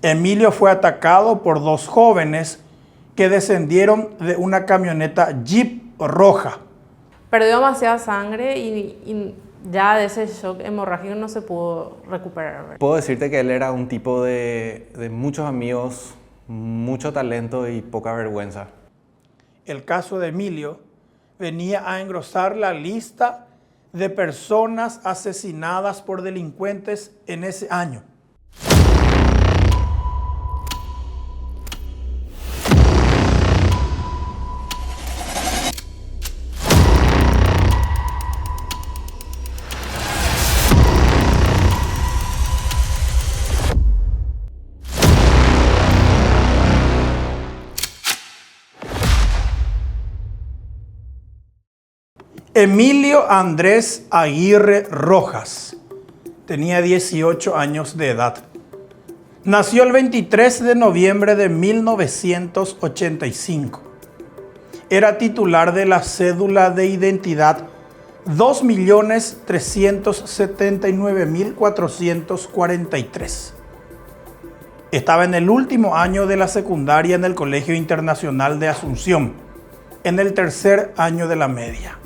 Emilio fue atacado por dos jóvenes que descendieron de una camioneta Jeep roja. Perdió demasiada sangre y ya de ese shock hemorrágico no se pudo recuperar. Puedo decirte que él era un tipo de muchos amigos, mucho talento y poca vergüenza. El caso de Emilio venía a engrosar la lista de personas asesinadas por delincuentes en ese año. Emilio Andrés Aguirre Rojas tenía 18 años de edad. Nació el 23 de noviembre de 1985. Era titular de la cédula de identidad 2.379.443. Estaba en el último año de la secundaria en el Colegio Internacional de Asunción, en el tercer año de la media.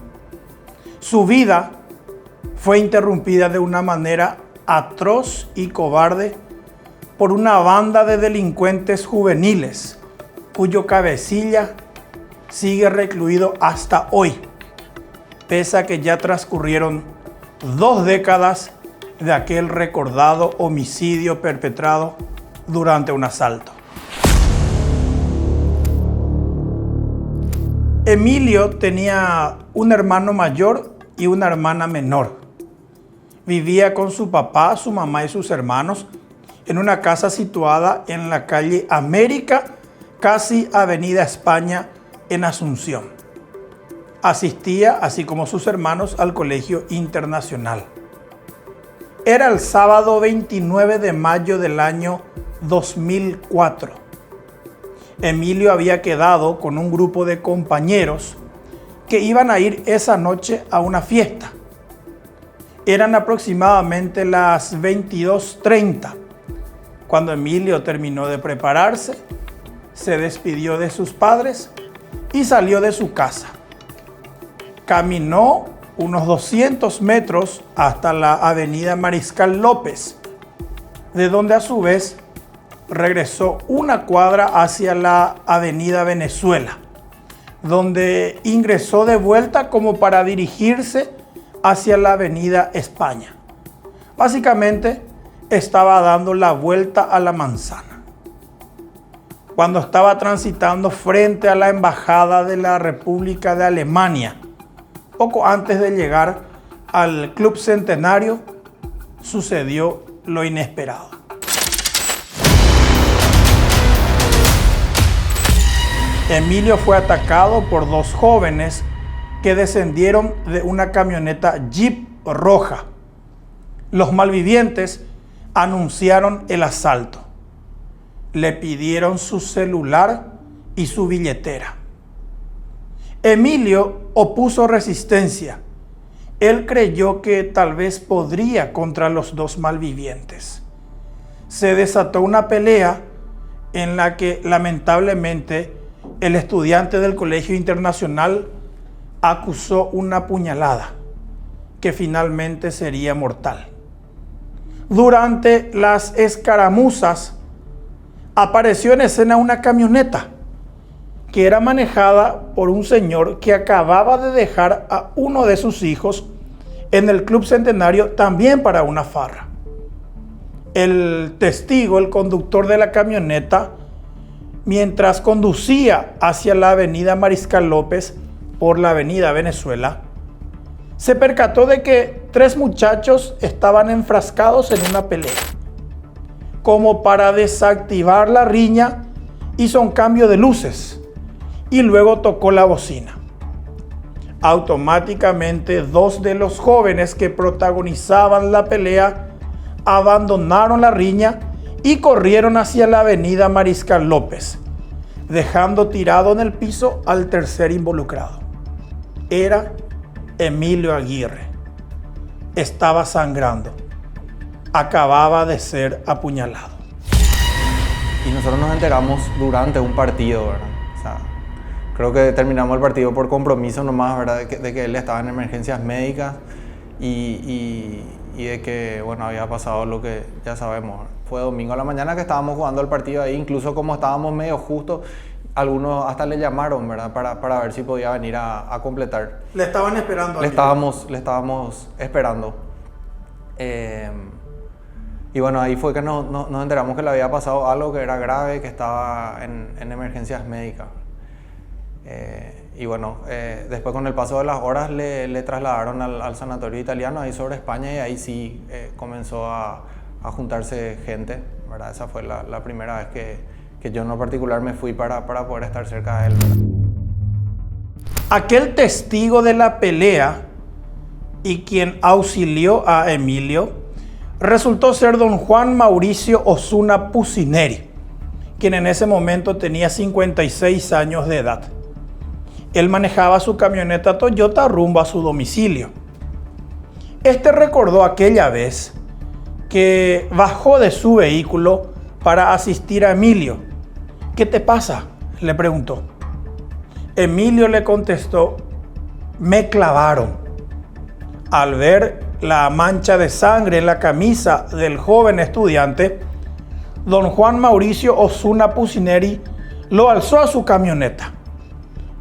Su vida fue interrumpida de una manera atroz y cobarde por una banda de delincuentes juveniles, cuyo cabecilla sigue recluido hasta hoy, pese a que ya transcurrieron 2 décadas de aquel recordado homicidio perpetrado durante un asalto. Emilio tenía un hermano mayor y una hermana menor. Vivía con su papá, su mamá y sus hermanos en una casa situada en la calle América, casi Avenida España, en Asunción. Asistía, así como sus hermanos, al Colegio Internacional. Era el sábado 29 de mayo del año 2004. Emilio había quedado con un grupo de compañeros que iban a ir esa noche a una fiesta. Eran aproximadamente las 22:30 cuando Emilio terminó de prepararse, se despidió de sus padres y salió de su casa. Caminó unos 200 metros hasta la avenida Mariscal López, de donde a su vez regresó una cuadra hacia la avenida Venezuela, donde ingresó de vuelta como para dirigirse hacia la avenida España. Básicamente estaba dando la vuelta a la manzana. Cuando estaba transitando frente a la embajada de la República de Alemania, poco antes de llegar al Club Centenario, sucedió lo inesperado. Emilio fue atacado por dos jóvenes que descendieron de una camioneta Jeep roja. Los malvivientes anunciaron el asalto. Le pidieron su celular y su billetera. Emilio opuso resistencia. Él creyó que tal vez podría contra los dos malvivientes. Se desató una pelea en la que lamentablemente el estudiante del Colegio Internacional acusó una puñalada que finalmente sería mortal. Durante las escaramuzas apareció en escena una camioneta que era manejada por un señor que acababa de dejar a uno de sus hijos en el Club Centenario también para una farra. El testigo, el conductor de la camioneta, mientras conducía hacia la avenida Mariscal López por la avenida Venezuela, se percató de que 3 muchachos estaban enfrascados en una pelea. Como para desactivar la riña, hizo un cambio de luces y luego tocó la bocina. Automáticamente 2 de los jóvenes que protagonizaban la pelea abandonaron la riña y corrieron hacia la avenida Mariscal López, dejando tirado en el piso al tercer involucrado. Era Emilio Aguirre. Estaba sangrando. Acababa de ser apuñalado. y nosotros nos enteramos durante un partido, ¿verdad? O sea, creo que terminamos el partido por compromiso nomás, ¿verdad? De que él estaba en emergencias médicas y de que, bueno, había pasado lo que ya sabemos. Fue domingo a la mañana que estábamos jugando el partido ahí, incluso como estábamos medio justos, algunos hasta le llamaron, ¿verdad? Para ver si podía venir a completar. Le estaban esperando. Le estábamos esperando. Y bueno, ahí fue que nos enteramos que le había pasado algo que era grave, que estaba en emergencias médicas. Y bueno, después con el paso de las horas le trasladaron al sanatorio italiano ahí sobre España, y ahí sí comenzó a juntarse gente, ¿verdad? Esa fue la primera vez que yo en lo particular me fui para poder estar cerca de él, ¿verdad? Aquel testigo de la pelea y quien auxilió a Emilio resultó ser don Juan Mauricio Osuna Pucineri, quien en ese momento tenía 56 años de edad. Él manejaba su camioneta Toyota rumbo a su domicilio. Este recordó aquella vez que bajó de su vehículo para asistir a Emilio. ¿Qué te pasa?, le preguntó. Emilio le contestó: me clavaron. Al ver la mancha de sangre en la camisa del joven estudiante, don Juan Mauricio Osuna Pucineri lo alzó a su camioneta,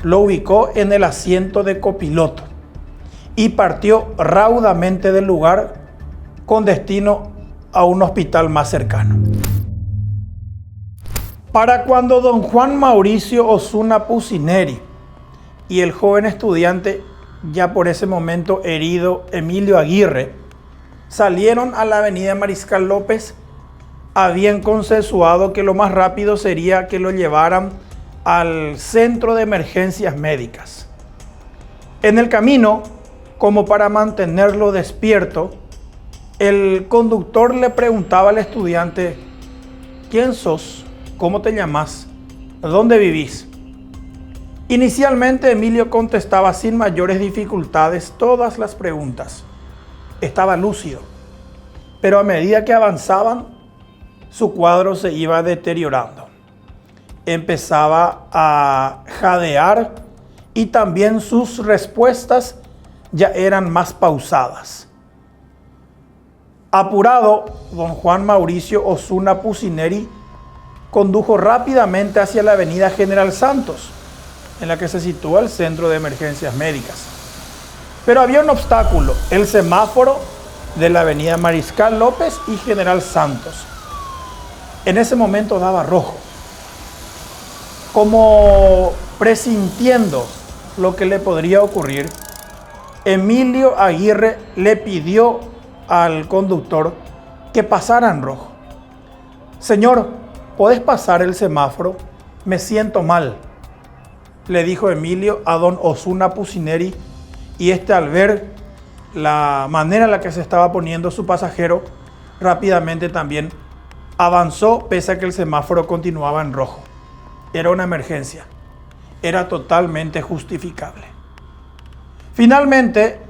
lo ubicó en el asiento de copiloto y partió raudamente del lugar con destino a un hospital más cercano. Para cuando don Juan Mauricio Osuna Pucineri y el joven estudiante, ya por ese momento herido, Emilio Aguirre, salieron a la avenida Mariscal López, habían consensuado que lo más rápido sería que lo llevaran al centro de emergencias médicas. En el camino, como para mantenerlo despierto, el conductor le preguntaba al estudiante: ¿quién sos? ¿Cómo te llamas? ¿Dónde vivís? Inicialmente Emilio contestaba sin mayores dificultades todas las preguntas. Estaba lúcido, pero a medida que avanzaban, su cuadro se iba deteriorando. Empezaba a jadear y también sus respuestas ya eran más pausadas. Apurado, don Juan Mauricio Osuna Pucineri condujo rápidamente hacia la avenida General Santos, en la que se sitúa el centro de emergencias médicas. Pero había un obstáculo: el semáforo de la avenida Mariscal López y General Santos. En ese momento daba rojo. Como presintiendo lo que le podría ocurrir, Emilio Aguirre le pidió al conductor que pasara en rojo. Señor, ¿podés pasar el semáforo? Me siento mal, le dijo Emilio a don Osuna Pucineri, y este, al ver la manera en la que se estaba poniendo su pasajero, rápidamente también avanzó, pese a que el semáforo continuaba en rojo. Era una emergencia, era totalmente justificable. Finalmente,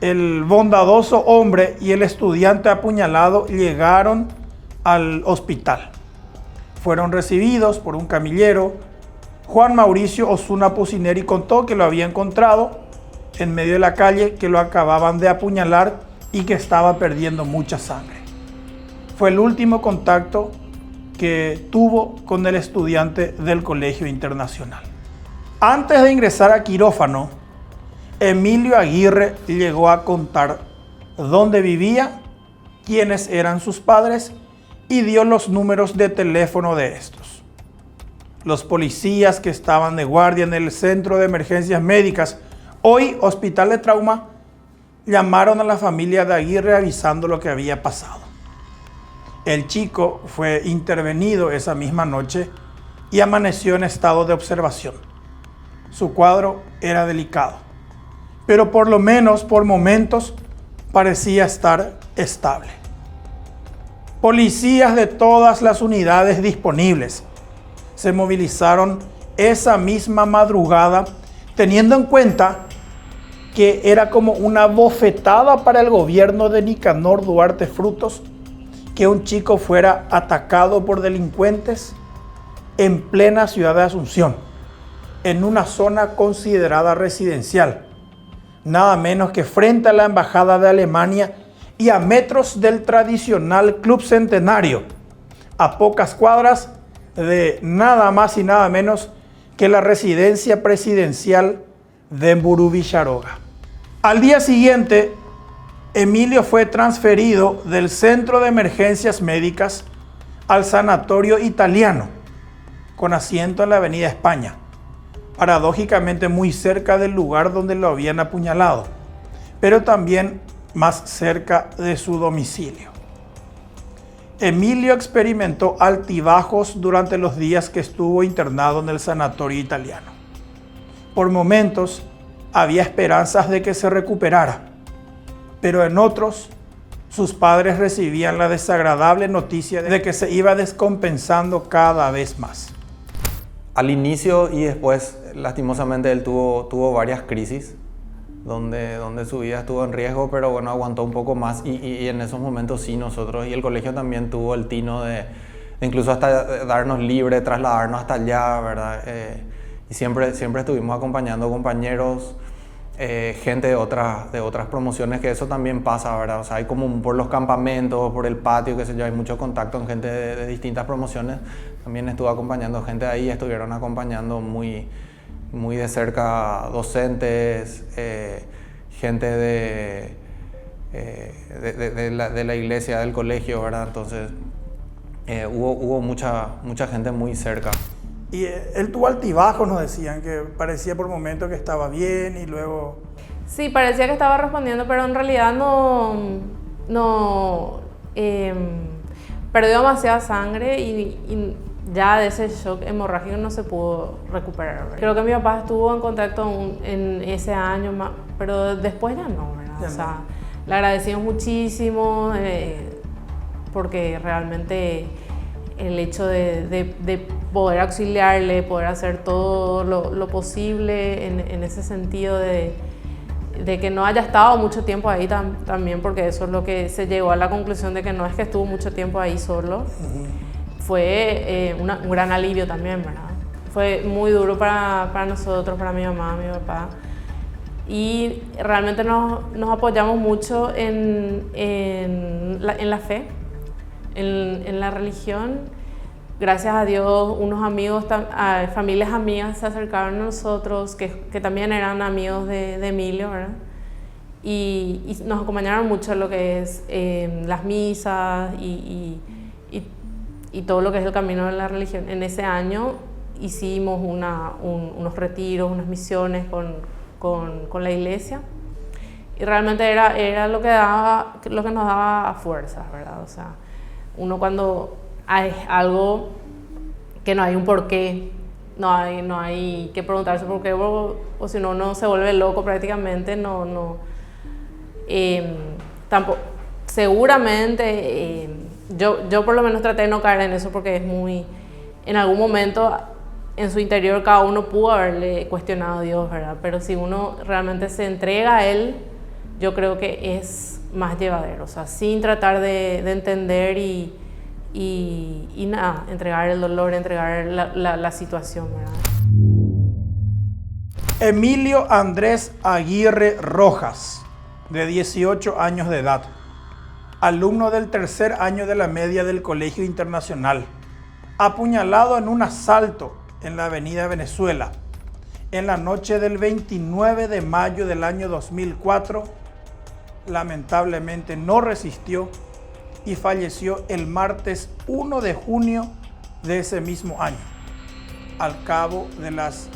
el bondadoso hombre y el estudiante apuñalado llegaron al hospital. Fueron recibidos por un camillero. Juan Mauricio Osuna Pucineri contó que lo había encontrado en medio de la calle, que lo acababan de apuñalar y que estaba perdiendo mucha sangre. Fue el último contacto que tuvo con el estudiante del Colegio Internacional. Antes de ingresar a quirófano, Emilio Aguirre llegó a contar dónde vivía, quiénes eran sus padres y dio los números de teléfono de estos. Los policías que estaban de guardia en el centro de emergencias médicas, hoy Hospital de Trauma, llamaron a la familia de Aguirre avisando lo que había pasado. El chico fue intervenido esa misma noche y amaneció en estado de observación. Su cuadro era delicado, pero por lo menos por momentos parecía estar estable. Policías de todas las unidades disponibles se movilizaron esa misma madrugada, teniendo en cuenta que era como una bofetada para el gobierno de Nicanor Duarte Frutos, que un chico fuera atacado por delincuentes en plena ciudad de Asunción, en una zona considerada residencial, nada menos que frente a la Embajada de Alemania y a metros del tradicional Club Centenario, a pocas cuadras de nada más y nada menos que la residencia presidencial de Mburú Villaroga. Al día siguiente, Emilio fue transferido del Centro de Emergencias Médicas al Sanatorio Italiano, con asiento en la Avenida España, paradójicamente muy cerca del lugar donde lo habían apuñalado, pero también más cerca de su domicilio. Emilio experimentó altibajos durante los días que estuvo internado en el Sanatorio Italiano. Por momentos había esperanzas de que se recuperara, pero en otros, sus padres recibían la desagradable noticia de que se iba descompensando cada vez más. Al inicio y después, lastimosamente, él tuvo varias crisis donde su vida estuvo en riesgo, pero bueno, aguantó un poco más y en esos momentos sí nosotros y el colegio también tuvo el tino de incluso hasta darnos libre, trasladarnos hasta allá, ¿verdad? Y siempre estuvimos acompañando compañeros, gente de otras promociones, que eso también pasa, ¿verdad? O sea, hay como por los campamentos, por el patio, qué sé yo, hay mucho contacto en gente de distintas promociones. También estuvo acompañando gente de ahí, estuvieron acompañando muy de cerca docentes, gente de la iglesia, del colegio, ¿verdad? Entonces hubo mucha gente muy cerca. Y él tuvo altibajos, nos decían, que parecía por momentos que estaba bien y luego... Sí, parecía que estaba respondiendo, pero en realidad perdió demasiada sangre y ya de ese shock hemorrágico no se pudo recuperar, ¿verdad? Creo que mi papá estuvo en contacto en ese año, pero después ya no, ¿verdad? Ya o sea, no. le agradecimos muchísimo porque realmente el hecho de poder auxiliarle, poder hacer todo lo posible en ese sentido de que no haya estado mucho tiempo ahí también, porque eso es lo que se llegó a la conclusión de que no es que estuvo mucho tiempo ahí solo. Fue un gran alivio también, ¿verdad? Fue muy duro para nosotros, para mi mamá, mi papá. Y realmente nos apoyamos mucho en la fe, en la religión. Gracias a Dios, unos amigos, familias amigas se acercaron a nosotros, que también eran amigos de Emilio, ¿verdad? Y nos acompañaron mucho en lo que es las misas y todo lo que es el camino de la religión. En ese año hicimos unos retiros, unas misiones con la iglesia, y realmente era lo que nos daba fuerzas, ¿verdad? O sea, uno cuando hay algo que no hay un porqué, no hay que preguntarse por qué, o si no, uno se vuelve loco prácticamente, tampoco, seguramente, yo por lo menos traté de no caer en eso, porque es en algún momento en su interior cada uno pudo haberle cuestionado a Dios, ¿verdad? Pero si uno realmente se entrega a Él, yo creo que es más llevadero, o sea, sin tratar de entender y nada, entregar el dolor, entregar la situación, ¿verdad? Emilio Andrés Aguirre Rojas, de 18 años de edad, alumno del tercer año de la media del Colegio Internacional, apuñalado en un asalto en la Avenida Venezuela, en la noche del 29 de mayo del año 2004, lamentablemente no resistió y falleció el martes 1 de junio de ese mismo año, al cabo de las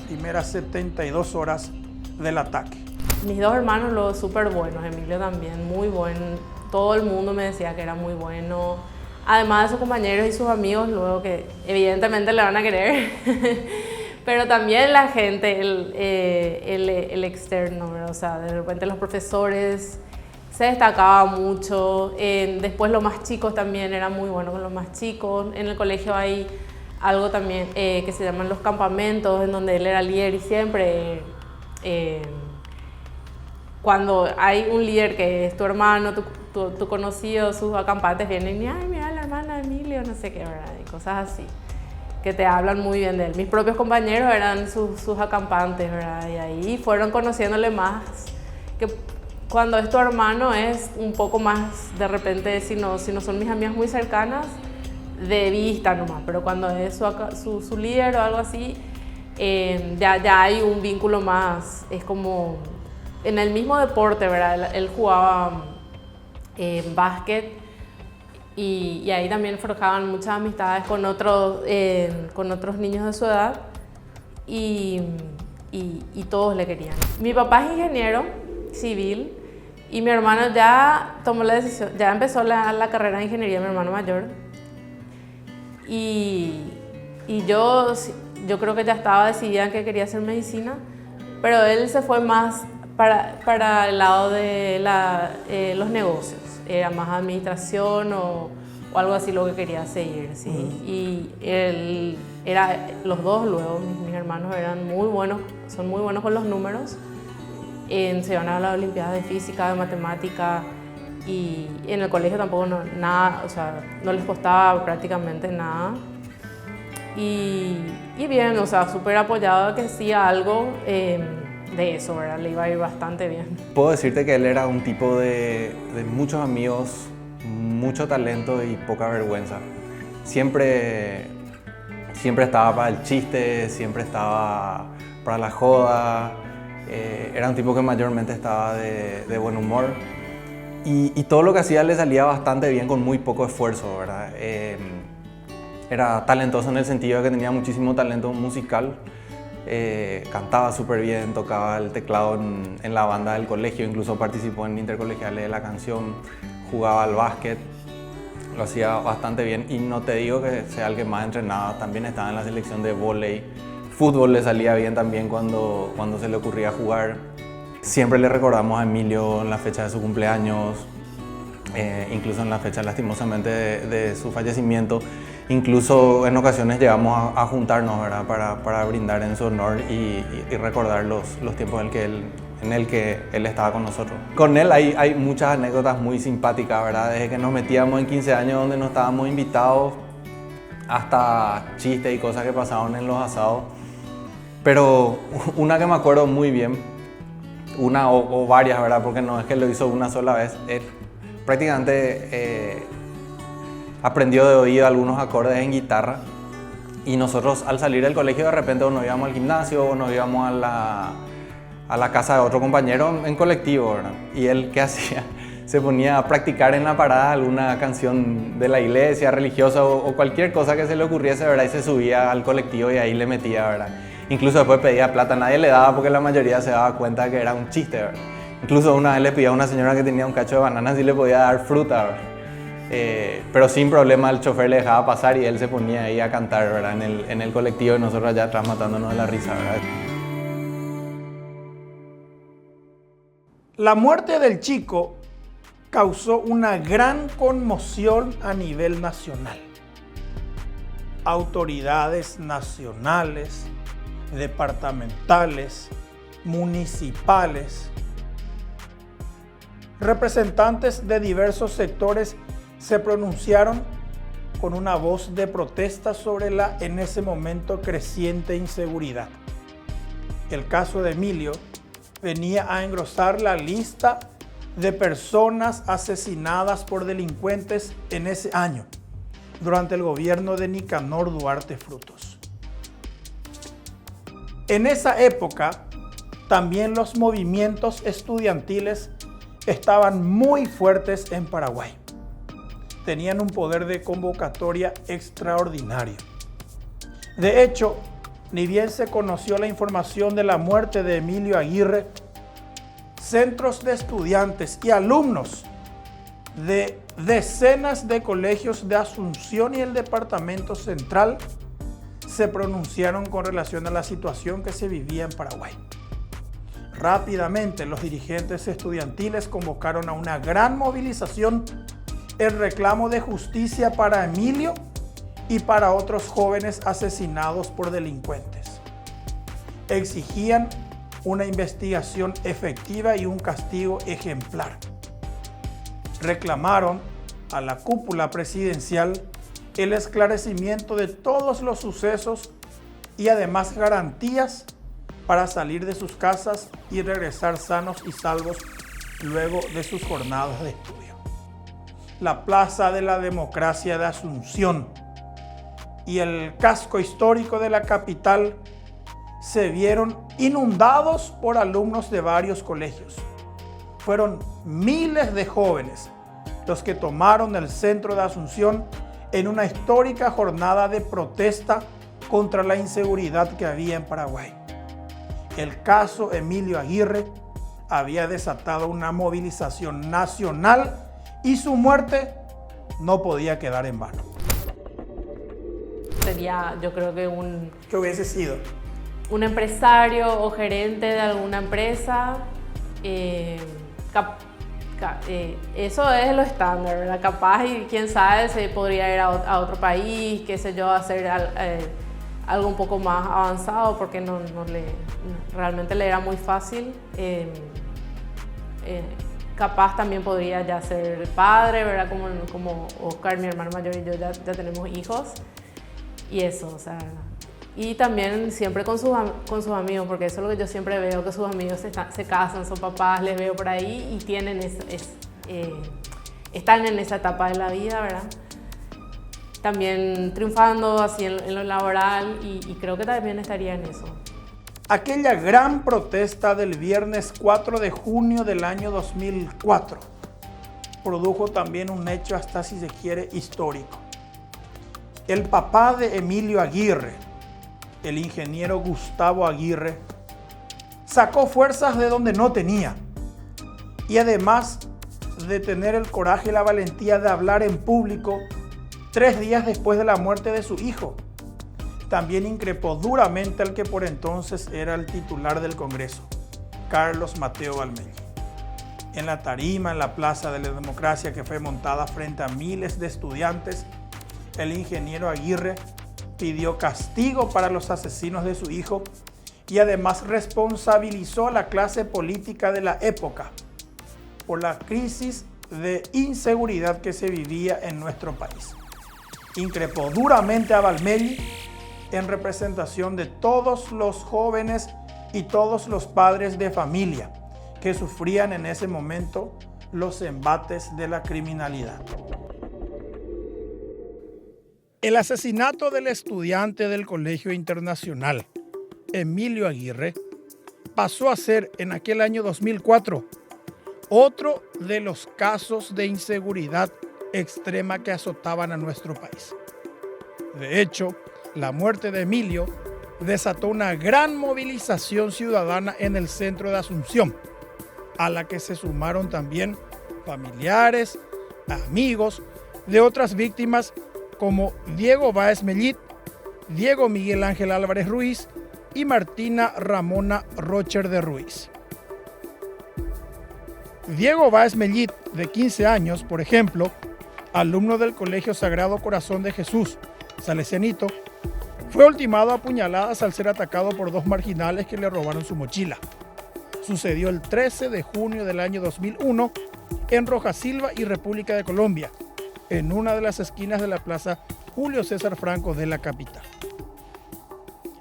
primeras 72 horas del ataque. Mis dos hermanos, los súper buenos, Emilio también, muy bueno. Todo el mundo me decía que era muy bueno. Además de sus compañeros y sus amigos, luego que evidentemente le van a querer. Pero también la gente, el externo, ¿verdad? O sea, de repente los profesores se destacaba mucho. Después los más chicos también eran muy buenos con los más chicos. En el colegio hay algo también que se llaman los campamentos, en donde él era líder, y siempre cuando hay un líder que es tu hermano, tu conocido, sus acampantes vienen y, ay, mira la hermana de Emilio, no sé qué, ¿verdad? Y cosas así, que te hablan muy bien de él. Mis propios compañeros eran sus acampantes, ¿verdad? Y ahí fueron conociéndole más, que cuando es tu hermano es un poco más, de repente, si no son mis amigas muy cercanas, de vista nomás, pero cuando es su líder o algo así, ya hay un vínculo más, es como en el mismo deporte, ¿verdad? Él jugaba básquet y ahí también forjaban muchas amistades con otros niños de su edad y todos le querían. Mi papá es ingeniero civil y mi hermano ya tomó la decisión, ya empezó la carrera de ingeniería, mi hermano mayor. Y yo creo que ya estaba decidida en que quería hacer medicina, pero él se fue más para el lado de los negocios, era más administración o algo así lo que quería seguir, ¿sí? Y los dos luego, mis hermanos eran muy buenos, son muy buenos con los números, se iban a las olimpiadas de física, de matemática, y en el colegio tampoco nada, o sea, no les costaba prácticamente nada. Y bien, o sea, súper apoyado a que hacía algo de eso, ¿verdad? Le iba a ir bastante bien. Puedo decirte que él era un tipo de muchos amigos, mucho talento y poca vergüenza. Siempre estaba para el chiste, siempre estaba para la joda. Era un tipo que mayormente estaba de buen humor. Y todo lo que hacía le salía bastante bien con muy poco esfuerzo, ¿verdad? Era talentoso en el sentido de que tenía muchísimo talento musical. Cantaba súper bien, tocaba el teclado en la banda del colegio, incluso participó en intercolegiales de la canción, jugaba al básquet, lo hacía bastante bien. Y no te digo que sea el que más entrenaba, también estaba en la selección de vóley. Fútbol le salía bien también cuando se le ocurría jugar. Siempre le recordamos a Emilio en la fecha de su cumpleaños, incluso en la fecha lastimosamente de su fallecimiento. Incluso en ocasiones llegamos a juntarnos, ¿verdad? Para brindar en su honor y recordar los tiempos en el que él estaba con nosotros. Con él hay muchas anécdotas muy simpáticas, ¿verdad? Desde que nos metíamos en 15 años donde no estábamos invitados hasta chistes y cosas que pasaban en los asados. Pero una que me acuerdo muy bien, una o varias, ¿verdad? Porque no es que lo hizo una sola vez. Él prácticamente aprendió de oído algunos acordes en guitarra y nosotros al salir del colegio de repente o nos íbamos al gimnasio o nos íbamos a la casa de otro compañero en colectivo, ¿verdad? Y él, ¿qué hacía? Se ponía a practicar en la parada alguna canción de la iglesia religiosa o cualquier cosa que se le ocurriese, ¿verdad? Y se subía al colectivo y ahí le metía, ¿verdad? Incluso después pedía plata, nadie le daba porque la mayoría se daba cuenta que era un chiste, ¿verdad? Incluso una vez le pedía a una señora que tenía un cacho de bananas y le podía dar fruta, ¿verdad? Pero sin problema el chofer le dejaba pasar y él se ponía ahí a cantar, ¿verdad? En el colectivo y nosotros allá atrás matándonos de la risa, ¿verdad? La muerte del chico causó una gran conmoción a nivel nacional. Autoridades nacionales, departamentales, municipales, representantes de diversos sectores se pronunciaron con una voz de protesta sobre la en ese momento creciente inseguridad. El caso de Emilio venía a engrosar la lista de personas asesinadas por delincuentes en ese año, durante el gobierno de Nicanor Duarte Frutos. En esa época, también los movimientos estudiantiles estaban muy fuertes en Paraguay. Tenían un poder de convocatoria extraordinario. De hecho, ni bien se conoció la información de la muerte de Emilio Aguirre, centros de estudiantes y alumnos de decenas de colegios de Asunción y el Departamento Central se pronunciaron con relación a la situación que se vivía en Paraguay. Rápidamente, los dirigentes estudiantiles convocaron a una gran movilización en reclamo de justicia para Emilio y para otros jóvenes asesinados por delincuentes. Exigían una investigación efectiva y un castigo ejemplar. reclamaron a la cúpula presidencial el esclarecimiento de todos los sucesos y además garantías para salir de sus casas y regresar sanos y salvos luego de sus jornadas de estudio. La Plaza de la Democracia de Asunción y el casco histórico de la capital se vieron inundados por alumnos de varios colegios. Fueron miles de jóvenes los que tomaron el centro de Asunción en una histórica jornada de protesta contra la inseguridad que había en Paraguay. El caso Emilio Aguirre había desatado una movilización nacional y su muerte no podía quedar en vano. Sería, yo creo que ¿Qué hubiese sido? un empresario o gerente de alguna empresa. Eso es lo estándar, ¿verdad? Capaz, y quién sabe, se podría ir a otro país, qué sé yo, hacer algo un poco más avanzado, porque realmente le era muy fácil. Capaz también podría ya ser padre, ¿verdad? Como Oscar, mi hermano mayor, y yo ya tenemos hijos. Y eso, o sea, y también siempre con sus amigos, porque eso es lo que yo siempre veo, que sus amigos se casan, son papás, les veo por ahí y tienen están en esa etapa de la vida, ¿verdad? También triunfando así en lo laboral, y creo que también estaría en eso. Aquella gran protesta del viernes 4 de junio del año 2004 produjo también un hecho, hasta si se quiere, histórico. El papá de Emilio Aguirre, el ingeniero Gustavo Aguirre, sacó fuerzas de donde no tenía, y además de tener el coraje y la valentía de hablar en público 3 días después de la muerte de su hijo, también increpó duramente al que por entonces era el titular del Congreso, Carlos Mateo Valmeli. En la tarima en la Plaza de la Democracia, que fue montada frente a miles de estudiantes, el ingeniero Aguirre pidió castigo para los asesinos de su hijo y además responsabilizó a la clase política de la época por la crisis de inseguridad que se vivía en nuestro país. Increpó duramente a Valmeli en representación de todos los jóvenes y todos los padres de familia que sufrían en ese momento los embates de la criminalidad. El asesinato del estudiante del Colegio Internacional, Emilio Aguirre, pasó a ser en aquel año 2004 otro de los casos de inseguridad extrema que azotaban a nuestro país. De hecho, la muerte de Emilio desató una gran movilización ciudadana en el centro de Asunción, a la que se sumaron también familiares, amigos de otras víctimas como Diego Báez Mellit, Diego Miguel Ángel Álvarez Ruiz y Martina Ramona Rocher de Ruiz. Diego Báez Mellit, de 15 años, por ejemplo, alumno del Colegio Sagrado Corazón de Jesús, Salesianito, fue ultimado a puñaladas al ser atacado por 2 marginales que le robaron su mochila. Sucedió el 13 de junio del año 2001 en Roja Silva y República de Colombia, en una de las esquinas de la Plaza Julio César Franco de la capital.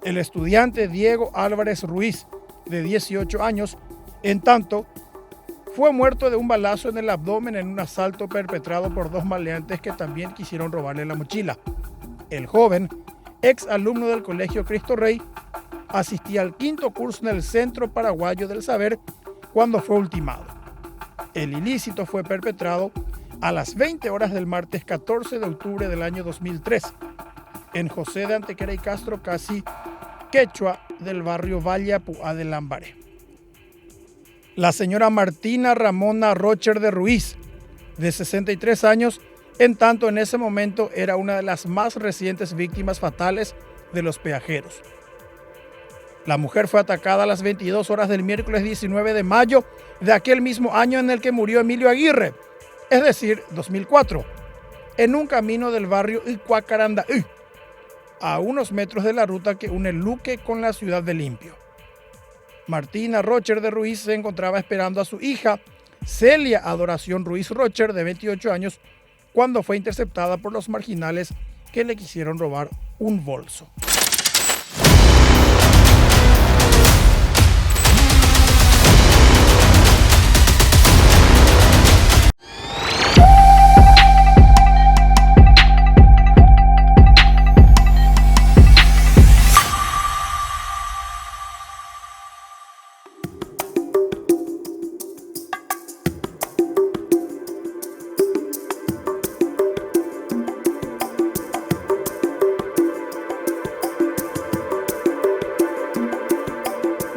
El estudiante Diego Álvarez Ruiz, de 18 años, en tanto, fue muerto de un balazo en el abdomen en un asalto perpetrado por 2 maleantes que también quisieron robarle la mochila. El joven, ex alumno del Colegio Cristo Rey, asistía al 5º curso en el Centro Paraguayo del Saber cuando fue ultimado. El ilícito fue perpetrado a las 20 horas del martes 14 de octubre del año 2003, en José de Antequera y Castro, casi quechua del barrio Valle Apuá de Lambaré. La señora Martina Ramona Rocher de Ruiz, de 63 años, en tanto en ese momento era una de las más recientes víctimas fatales de los peajeros. La mujer fue atacada a las 22 horas del miércoles 19 de mayo de aquel mismo año en el que murió Emilio Aguirre, es decir, 2004, en un camino del barrio Icuacarandaí, a unos metros de la ruta que une Luque con la ciudad de Limpio. Martina Rocher de Ruiz se encontraba esperando a su hija Celia Adoración Ruiz Rocher, de 28 años, cuando fue interceptada por los marginales que le quisieron robar un bolso.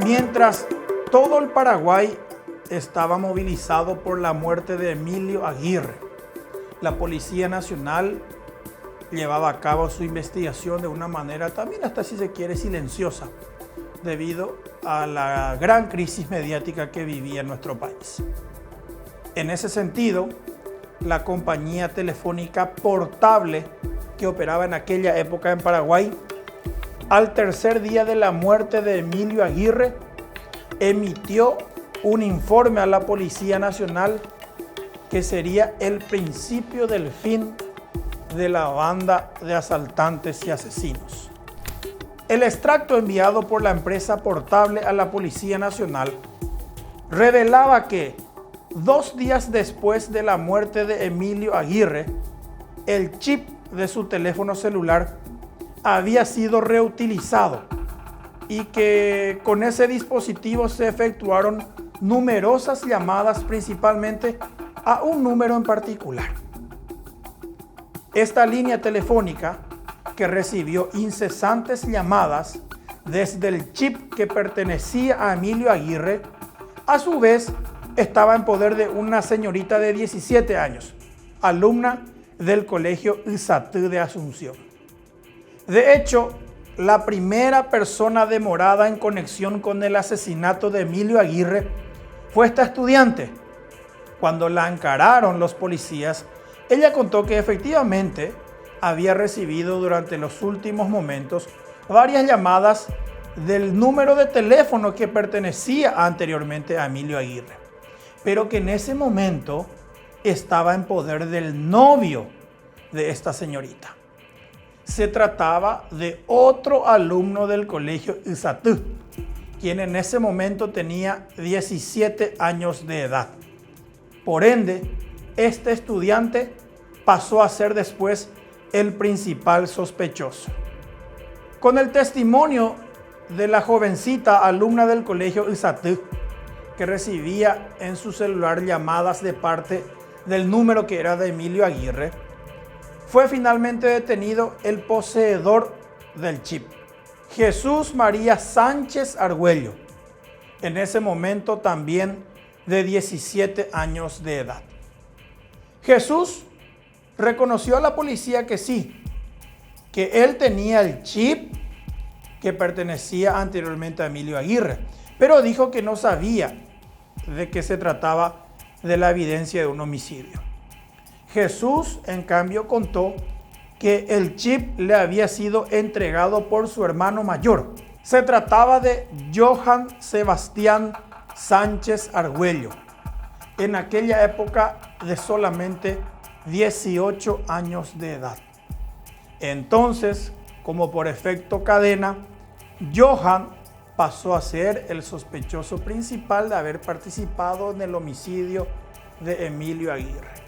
Mientras todo el Paraguay estaba movilizado por la muerte de Emilio Aguirre, la Policía Nacional llevaba a cabo su investigación de una manera también, hasta si se quiere, silenciosa, debido a la gran crisis mediática que vivía nuestro país. En ese sentido, la compañía telefónica Portable que operaba en aquella época en Paraguay, al tercer día de la muerte de Emilio Aguirre, emitió un informe a la Policía Nacional que sería el principio del fin de la banda de asaltantes y asesinos. El extracto enviado por la empresa Portable a la Policía Nacional revelaba que 2 días después de la muerte de Emilio Aguirre, el chip de su teléfono celular había sido reutilizado y que con ese dispositivo se efectuaron numerosas llamadas, principalmente a un número en particular. Esta línea telefónica, que recibió incesantes llamadas desde el chip que pertenecía a Emilio Aguirre, a su vez estaba en poder de una señorita de 17 años, alumna del colegio ISAT de Asunción. De hecho, la primera persona demorada en conexión con el asesinato de Emilio Aguirre fue esta estudiante. Cuando la encararon los policías, ella contó que efectivamente había recibido durante los últimos momentos varias llamadas del número de teléfono que pertenecía anteriormente a Emilio Aguirre, pero que en ese momento estaba en poder del novio de esta señorita. Se trataba de otro alumno del colegio ISAT, quien en ese momento tenía 17 años de edad. Por ende, este estudiante pasó a ser después el principal sospechoso. Con el testimonio de la jovencita alumna del colegio ISAT, que recibía en su celular llamadas de parte del número que era de Emilio Aguirre, fue finalmente detenido el poseedor del chip, Jesús María Sánchez Argüello, en ese momento también de 17 años de edad. Jesús reconoció a la policía que sí, que él tenía el chip que pertenecía anteriormente a Emilio Aguirre, pero dijo que no sabía de qué se trataba de la evidencia de un homicidio. Jesús, en cambio, contó que el chip le había sido entregado por su hermano mayor. Se trataba de Johan Sebastián Sánchez Argüello, en aquella época de solamente 18 años de edad. Entonces, como por efecto cadena, Johan pasó a ser el sospechoso principal de haber participado en el homicidio de Emilio Aguirre.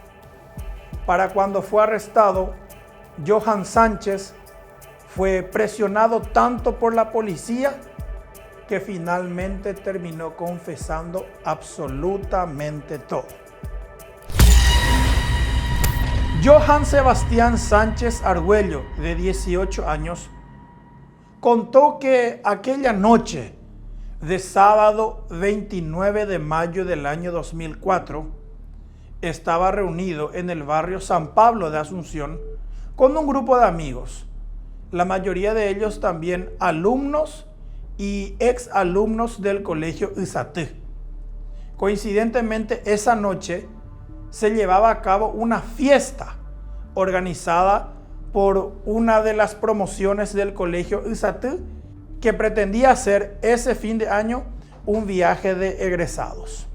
Para cuando fue arrestado, Johan Sánchez fue presionado tanto por la policía que finalmente terminó confesando absolutamente todo. Johan Sebastián Sánchez Argüello, de 18 años, contó que aquella noche de sábado 29 de mayo del año 2004, estaba reunido en el barrio San Pablo de Asunción con un grupo de amigos, la mayoría de ellos también alumnos y exalumnos del colegio ISAT. Coincidentemente, esa noche se llevaba a cabo una fiesta organizada por una de las promociones del colegio ISAT que pretendía hacer ese fin de año un viaje de egresados.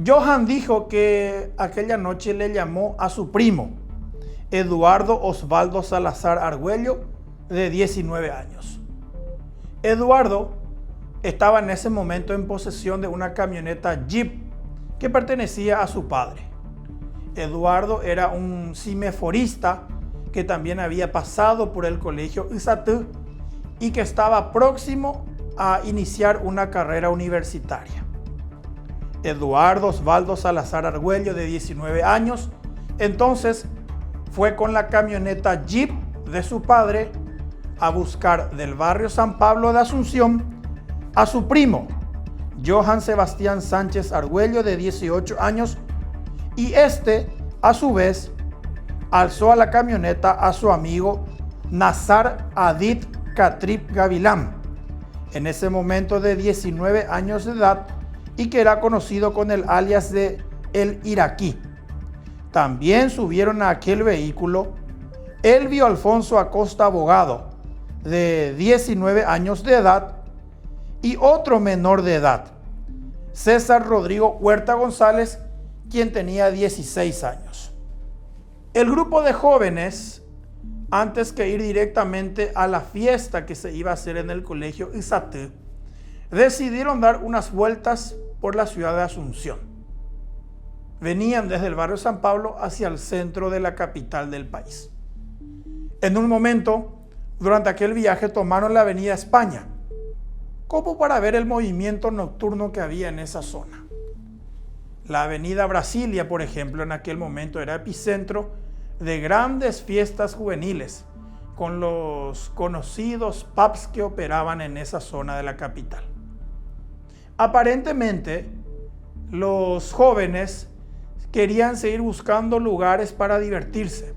Johan dijo que aquella noche le llamó a su primo, Eduardo Osvaldo Salazar Argüello, de 19 años. Eduardo estaba en ese momento en posesión de una camioneta Jeep que pertenecía a su padre. Eduardo era un cimeforista que también había pasado por el colegio ISAT y que estaba próximo a iniciar una carrera universitaria. Eduardo Osvaldo Salazar Argüello, de 19 años, entonces fue con la camioneta Jeep de su padre a buscar del barrio San Pablo de Asunción a su primo, Johan Sebastián Sánchez Argüello, de 18 años, y este, a su vez, alzó a la camioneta a su amigo Nazar Adit Katrip Gavilán, en ese momento de 19 años de edad, y que era conocido con el alias de El Iraquí. También subieron a aquel vehículo Elvio Alfonso Acosta Abogado, de 19 años de edad, y otro menor de edad, César Rodrigo Huerta González, quien tenía 16 años. El grupo de jóvenes, antes que ir directamente a la fiesta que se iba a hacer en el colegio ISAT, decidieron dar unas vueltas por la ciudad de Asunción. Venían desde el barrio San Pablo hacia el centro de la capital del país. En un momento, durante aquel viaje, tomaron la avenida España, como para ver el movimiento nocturno que había en esa zona. La avenida Brasilia, por ejemplo, en aquel momento era epicentro de grandes fiestas juveniles, con los conocidos pubs que operaban en esa zona de la capital. Aparentemente, los jóvenes querían seguir buscando lugares para divertirse.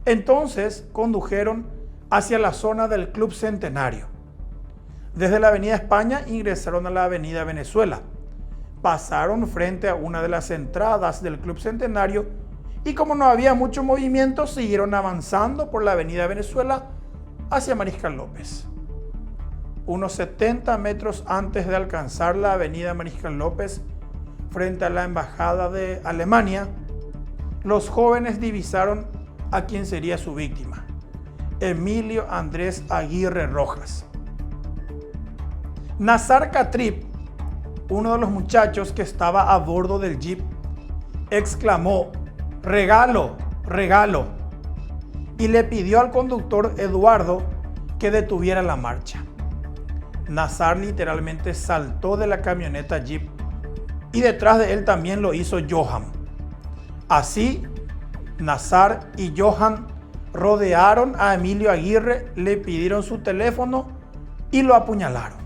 Entonces condujeron hacia la zona del Club Centenario. Desde la avenida España ingresaron a la avenida Venezuela. Pasaron frente a una de las entradas del Club Centenario y como no había mucho movimiento, siguieron avanzando por la avenida Venezuela hacia Mariscal López. Unos 70 metros antes de alcanzar la avenida Mariscal López, frente a la embajada de Alemania, los jóvenes divisaron a quien sería su víctima, Emilio Andrés Aguirre Rojas. Nazar Katrip, uno de los muchachos que estaba a bordo del jeep, exclamó: "¡Regalo, regalo!", y le pidió al conductor Eduardo que detuviera la marcha. Nazar literalmente saltó de la camioneta jeep y detrás de él también lo hizo Johan. Así, Nazar y Johan rodearon a Emilio Aguirre, le pidieron su teléfono y lo apuñalaron.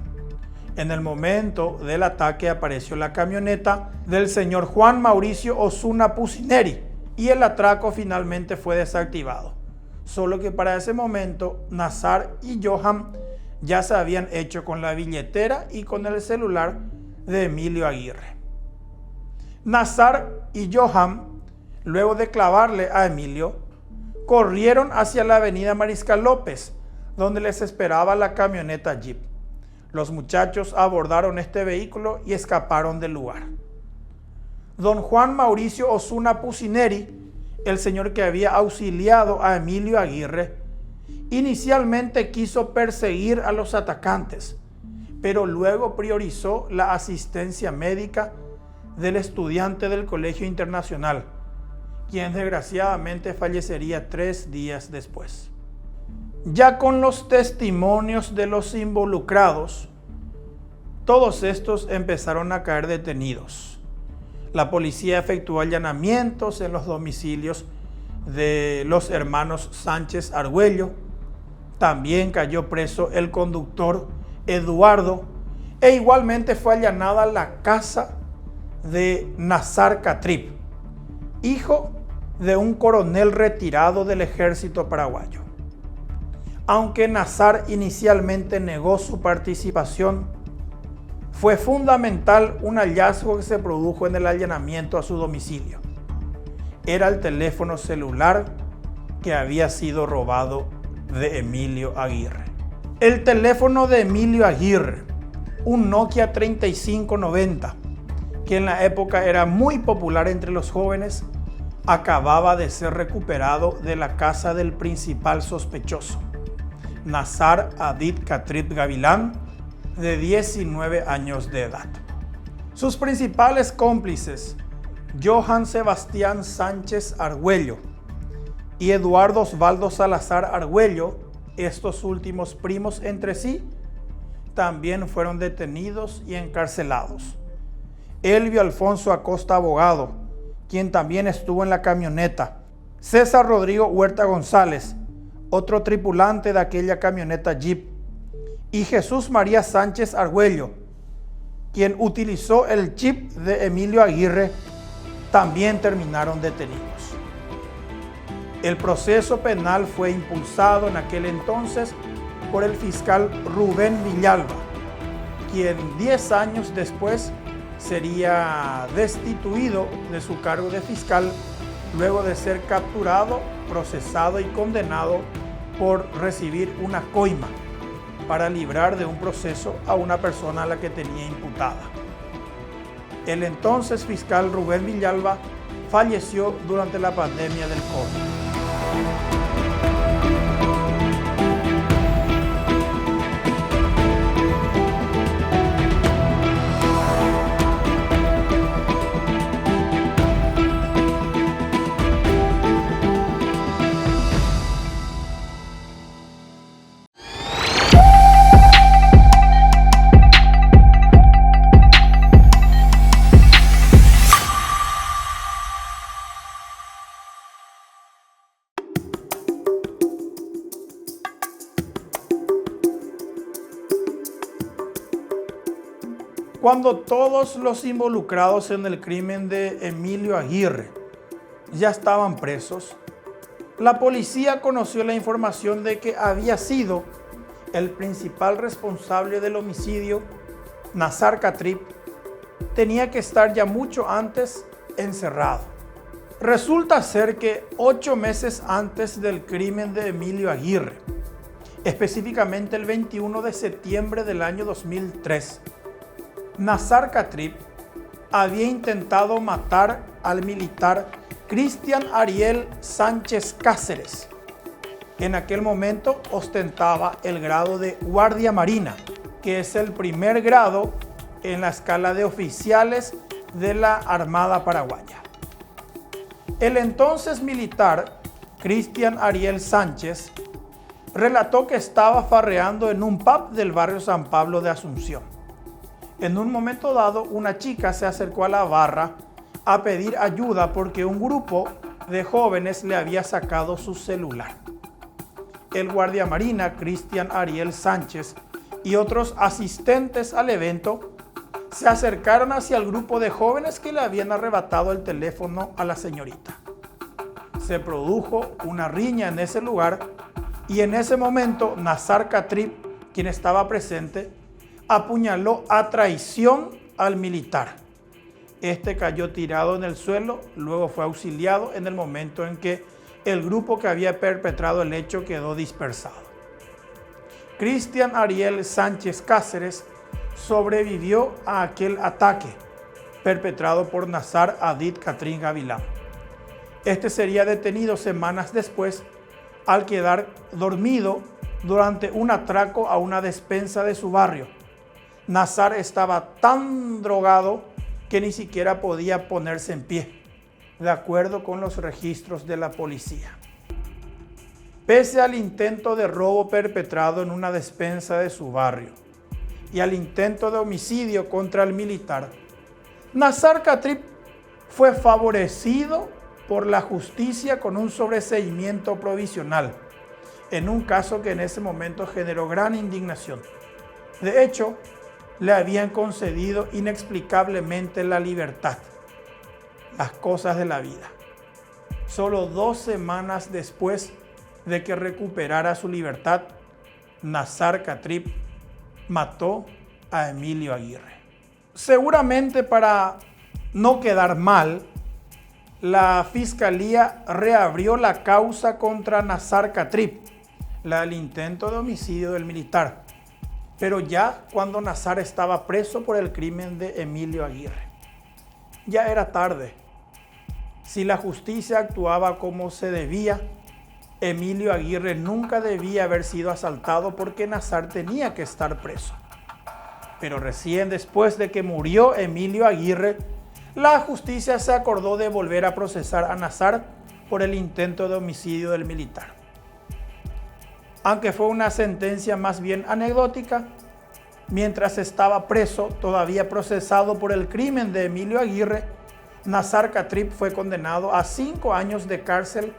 En el momento del ataque apareció la camioneta del señor Juan Mauricio Osuna Pucineri y el atraco finalmente fue desactivado. Solo que para ese momento Nazar y Johan ya se habían hecho con la billetera y con el celular de Emilio Aguirre. Nazar y Johan, luego de clavarle a Emilio, corrieron hacia la avenida Mariscal López, donde les esperaba la camioneta Jeep. Los muchachos abordaron este vehículo y escaparon del lugar. Don Juan Mauricio Osuna Pucineri, el señor que había auxiliado a Emilio Aguirre, inicialmente quiso perseguir a los atacantes, pero luego priorizó la asistencia médica del estudiante del Colegio Internacional, quien desgraciadamente fallecería 3 días después. Ya con los testimonios de los involucrados, todos estos empezaron a caer detenidos. La policía efectuó allanamientos en los domicilios de los hermanos Sánchez Argüello. También cayó preso el conductor Eduardo e igualmente fue allanada la casa de Nazar Katrip, hijo de un coronel retirado del ejército paraguayo. Aunque Nazar inicialmente negó su participación, fue fundamental un hallazgo que se produjo en el allanamiento a su domicilio. Era el teléfono celular que había sido robado de Emilio Aguirre. El teléfono de Emilio Aguirre, un Nokia 3590, que en la época era muy popular entre los jóvenes, acababa de ser recuperado de la casa del principal sospechoso, Nazar Hadid Katrip Gavilán, de 19 años de edad. Sus principales cómplices, Johann Sebastián Sánchez Argüello y Eduardo Osvaldo Salazar Argüello, estos últimos primos entre sí, también fueron detenidos y encarcelados. Elvio Alfonso Acosta Abogado, quien también estuvo en la camioneta. César Rodrigo Huerta González, otro tripulante de aquella camioneta Jeep. Y Jesús María Sánchez Argüello, quien utilizó el Jeep de Emilio Aguirre, también terminaron detenidos. El proceso penal fue impulsado en aquel entonces por el fiscal Rubén Villalba, quien 10 años después sería destituido de su cargo de fiscal luego de ser capturado, procesado y condenado por recibir una coima para librar de un proceso a una persona a la que tenía imputada. El entonces fiscal Rubén Villalba falleció durante la pandemia del COVID. Cuando todos los involucrados en el crimen de Emilio Aguirre ya estaban presos, la policía conoció la información de que había sido el principal responsable del homicidio, Nazar Katrip, tenía que estar ya mucho antes encerrado. Resulta ser que 8 meses antes del crimen de Emilio Aguirre, específicamente el 21 de septiembre del año 2003, Nazar Katrip había intentado matar al militar Cristian Ariel Sánchez Cáceres. En aquel momento ostentaba el grado de guardia marina, que es el primer grado en la escala de oficiales de la Armada Paraguaya. El entonces militar Cristian Ariel Sánchez relató que estaba farreando en un pub del barrio San Pablo de Asunción. En un momento dado, una chica se acercó a la barra a pedir ayuda porque un grupo de jóvenes le había sacado su celular. El guardia marina Cristian Ariel Sánchez y otros asistentes al evento se acercaron hacia el grupo de jóvenes que le habían arrebatado el teléfono a la señorita. Se produjo una riña en ese lugar y en ese momento Nazar Katrip, quien estaba presente, apuñaló a traición al militar. Este cayó tirado en el suelo, luego fue auxiliado en el momento en que el grupo que había perpetrado el hecho quedó dispersado. Cristian Ariel Sánchez Cáceres sobrevivió a aquel ataque perpetrado por Nazar Hadid Katrip Gavilán. Este sería detenido semanas después al quedar dormido durante un atraco a una despensa de su barrio. Nazar estaba tan drogado que ni siquiera podía ponerse en pie, de acuerdo con los registros de la policía. Pese al intento de robo perpetrado en una despensa de su barrio y al intento de homicidio contra el militar, Nazar Katrip fue favorecido por la justicia con un sobreseimiento provisional, en un caso que en ese momento generó gran indignación. De hecho, le habían concedido inexplicablemente la libertad. Las cosas de la vida. Solo 2 semanas después de que recuperara su libertad, Nazar Katrip mató a Emilio Aguirre. Seguramente para no quedar mal, la Fiscalía reabrió la causa contra Nazar Katrip, la del intento de homicidio del militar, pero ya cuando Nazar estaba preso por el crimen de Emilio Aguirre. ya era tarde. Si la justicia actuaba como se debía, Emilio Aguirre nunca debía haber sido asaltado porque Nazar tenía que estar preso. Pero recién después de que murió Emilio Aguirre, la justicia se acordó de volver a procesar a Nazar por el intento de homicidio del militar. Aunque fue una sentencia más bien anecdótica, mientras estaba preso, todavía procesado por el crimen de Emilio Aguirre, Nazar Catrip fue condenado a 5 años de cárcel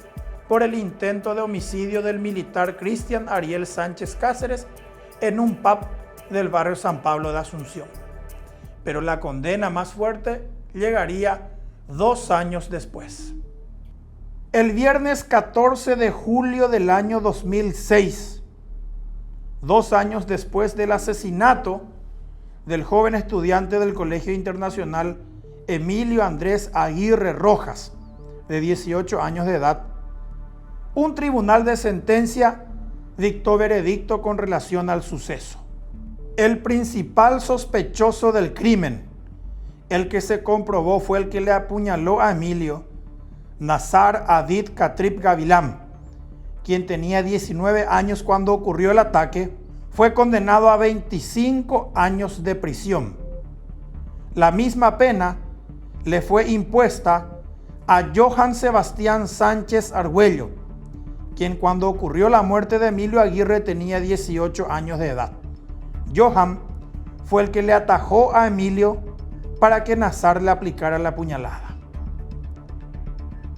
por el intento de homicidio del militar Cristian Ariel Sánchez Cáceres en un pub del barrio San Pablo de Asunción. Pero la condena más fuerte llegaría 2 años después. El viernes 14 de julio del año 2006, 2 años después del asesinato del joven estudiante del Colegio Internacional Emilio Andrés Aguirre Rojas, de 18 años de edad, un tribunal de sentencia dictó veredicto con relación al suceso. El principal sospechoso del crimen, el que se comprobó fue el que le apuñaló a Emilio, Nazar Adid Catrip Gavilán, quien tenía 19 años cuando ocurrió el ataque, fue condenado a 25 años de prisión. La misma pena le fue impuesta a Johan Sebastián Sánchez Argüello, quien cuando ocurrió la muerte de Emilio Aguirre tenía 18 años de edad. Johan fue el que le atajó a Emilio para que Nazar le aplicara la puñalada.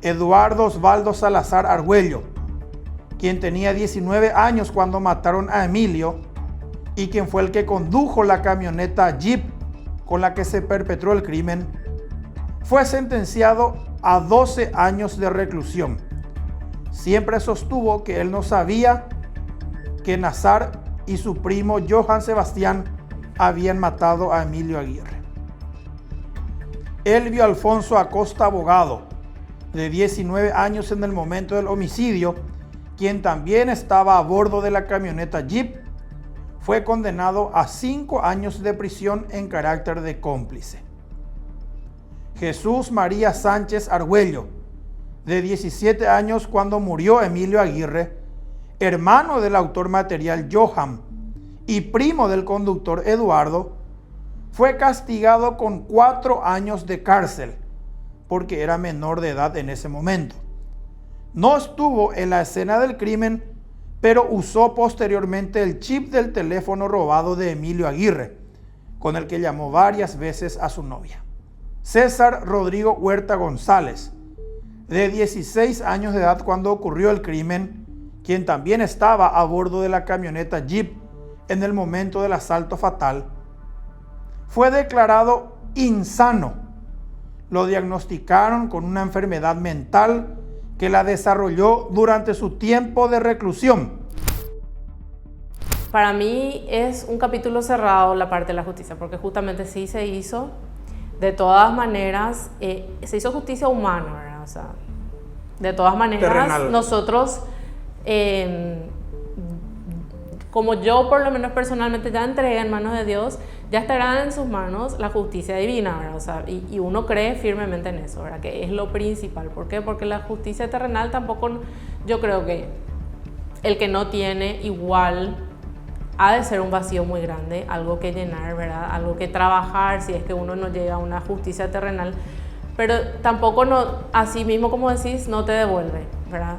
Eduardo Osvaldo Salazar Argüello, quien tenía 19 años cuando mataron a Emilio y quien fue el que condujo la camioneta Jeep con la que se perpetró el crimen, fue sentenciado a 12 años de reclusión. Siempre sostuvo que él no sabía que Nazar y su primo Johan Sebastián habían matado a Emilio Aguirre. Elvio Alfonso Acosta Abogado, de 19 años en el momento del homicidio, quien también estaba a bordo de la camioneta Jeep, fue condenado a 5 años de prisión en carácter de cómplice. Jesús María Sánchez Argüello, de 17 años cuando murió Emilio Aguirre, hermano del autor material Johan y primo del conductor Eduardo, fue castigado con 4 años de cárcel porque era menor de edad en ese momento. No estuvo en la escena del crimen, pero usó posteriormente el chip del teléfono robado de Emilio Aguirre, con el que llamó varias veces a su novia. César Rodrigo Huerta González, de 16 años de edad cuando ocurrió el crimen, quien también estaba a bordo de la camioneta Jeep en el momento del asalto fatal, fue declarado insano. Lo diagnosticaron con una enfermedad mental que la desarrolló durante su tiempo de reclusión. Para mí es un capítulo cerrado la parte de la justicia, porque justamente sí se hizo, de todas maneras, se hizo justicia humana, ¿verdad? O sea, de todas maneras, terrenal. Nosotros, como yo por lo menos personalmente ya entregué en manos de Dios, ya estará en sus manos la justicia divina, ¿verdad? O sea, y uno cree firmemente en eso, ¿verdad? Que es lo principal. ¿Por qué? Porque la justicia terrenal tampoco, yo creo que el que no tiene igual ha de ser un vacío muy grande, algo que llenar, ¿verdad? Algo que trabajar si es que uno no llega a una justicia terrenal, pero tampoco, así mismo como decís, no te devuelve, ¿verdad?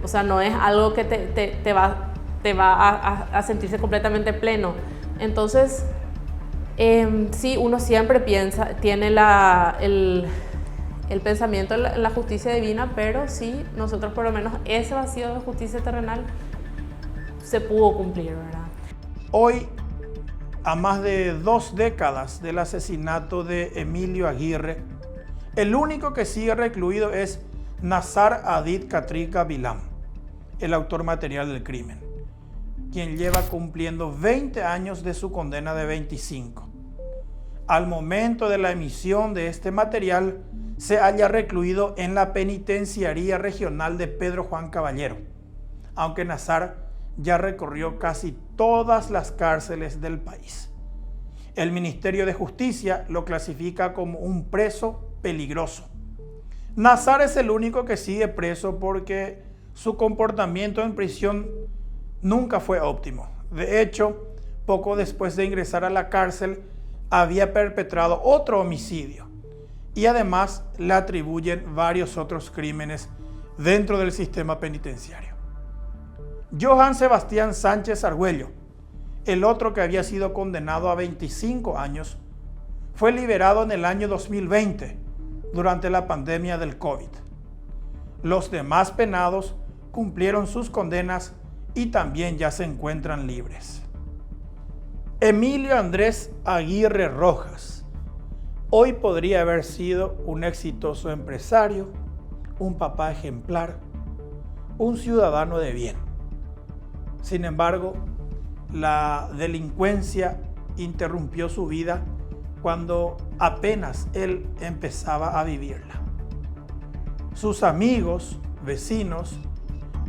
O sea, no es algo que te va a sentirse completamente pleno. Entonces, sí, uno siempre tiene el pensamiento en la justicia divina, pero sí, nosotros por lo menos ese vacío de justicia terrenal se pudo cumplir, ¿verdad? Hoy, a más de 2 décadas del asesinato de Emilio Aguirre, el único que sigue recluido es Nazar Adid Catrip Gavilán, el autor material del crimen, quien lleva cumpliendo 20 años de su condena de 25. Al momento de la emisión de este material, se halla recluido en la penitenciaría regional de Pedro Juan Caballero, aunque Nazar ya recorrió casi todas las cárceles del país. El Ministerio de Justicia lo clasifica como un preso peligroso. Nazar es el único que sigue preso porque su comportamiento en prisión nunca fue óptimo. De hecho, poco después de ingresar a la cárcel, había perpetrado otro homicidio y además le atribuyen varios otros crímenes dentro del sistema penitenciario. Johann Sebastián Sánchez Argüello, el otro que había sido condenado a 25 años, fue liberado en el año 2020 durante la pandemia del COVID. Los demás penados cumplieron sus condenas y también ya se encuentran libres. Emilio Andrés Aguirre Rojas hoy podría haber sido un exitoso empresario, un papá ejemplar, un ciudadano de bien. Sin embargo, la delincuencia interrumpió su vida cuando apenas él empezaba a vivirla. Sus amigos, vecinos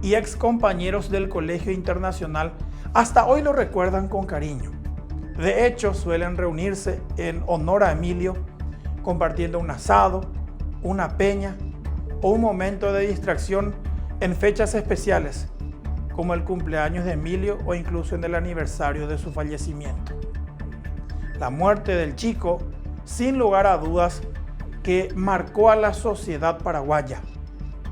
y ex compañeros del Colegio Internacional hasta hoy lo recuerdan con cariño. De hecho, suelen reunirse en honor a Emilio, compartiendo un asado, una peña o un momento de distracción en fechas especiales, como el cumpleaños de Emilio o incluso en el aniversario de su fallecimiento. La muerte del chico, sin lugar a dudas, que marcó a la sociedad paraguaya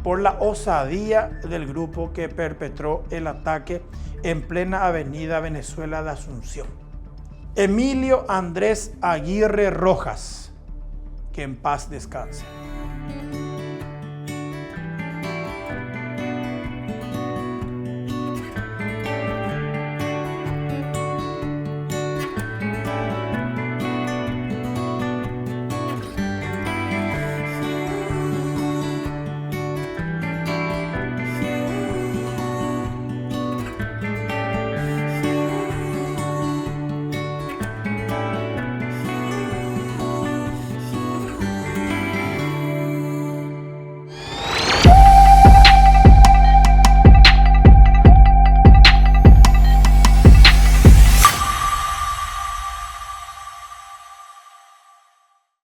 por la osadía del grupo que perpetró el ataque en plena avenida Venezuela de Asunción. Emilio Andrés Aguirre Rojas, que en paz descanse.